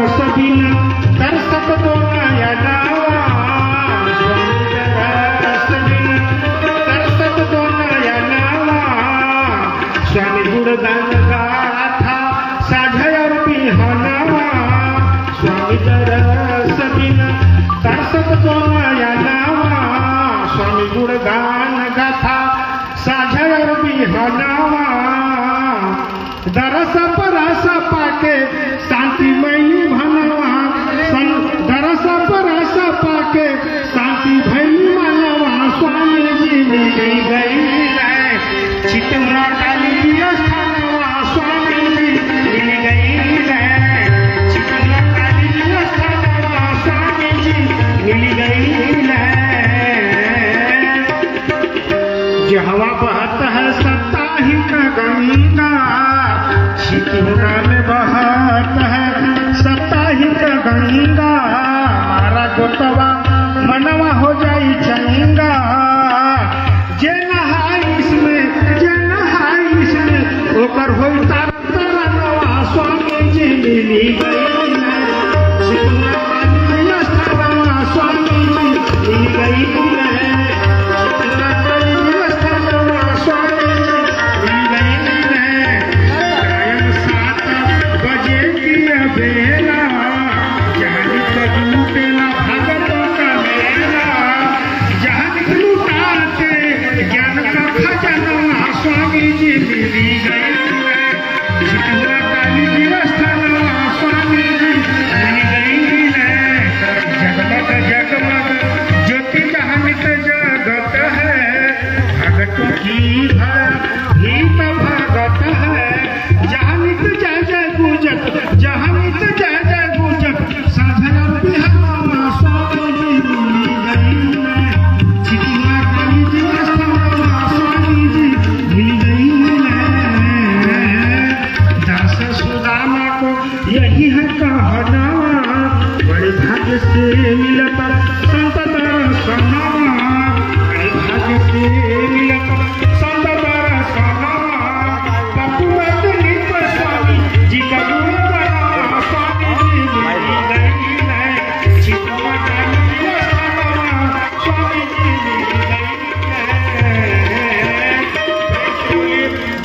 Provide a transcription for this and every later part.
रसबिन तरसत तो नया नावा स्वामी रसबिन तरसत तो नया नावा स्वामी गुणगान गाथा साझर पिहनावा स्वामी रसबिन तरसत तो नया नावा स्वामी गुणगान गाथा साझर पिहनावा दरस परस पाके शांतिमयी भनवा दरस परस पाके शांति भई मनवा स्वामी जी मिल गई है चितमरा काली स्थानवा स्वामी जी मिल गई है चितमरा काली स्थानवा स्वामी जी मिल गई है। जो हवा बहत है सप्ताहिक गंगा चितमरा में बहत है सप्ताहिक गंगा मारा गोतवा मनवा हो जाई चंगा जे नहाई इसमें ओकर होई तारा नवा स्वामी जी मिली गई है चितमरा काली स्थानवा स्वामी जी मिल गई है चितमरा काली स्थानवा स्वामी जी मिल गई है। 7 बजे की बेला जहन लूटेला भगतों का मेला जहन लूटाते ज्ञान का खजाना स्वामी जी मिली गई है चितमरा काली स्थानवा स्वामी जी मिल गई है। जगमग जगमग ज्योति जहनित जगत है भगतों की भीत भगत है जहनित जय जय गुजत जहनित जय जय गुजत साधना बिहावा स्वामी जी मिल गई है चितमरा काली स्थानवा स्वामी जी मिल गई है। दास सुदामा को यही है कहना बड़े भाग्य से मिलता संत दर्शनवा बड़े भाग्य से मिलता संत दर्शनवा पपुवत निप स्वामी जी का गुण बड़ा स्वामी जी मिल गई है चितमरा काली स्थानवा स्वामी जी मिल गई है।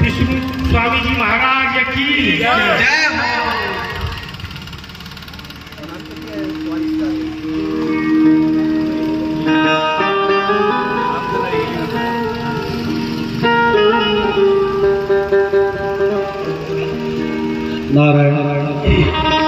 विष्णु स्वामी जी महाराज की जय हो। नारायण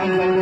भगवान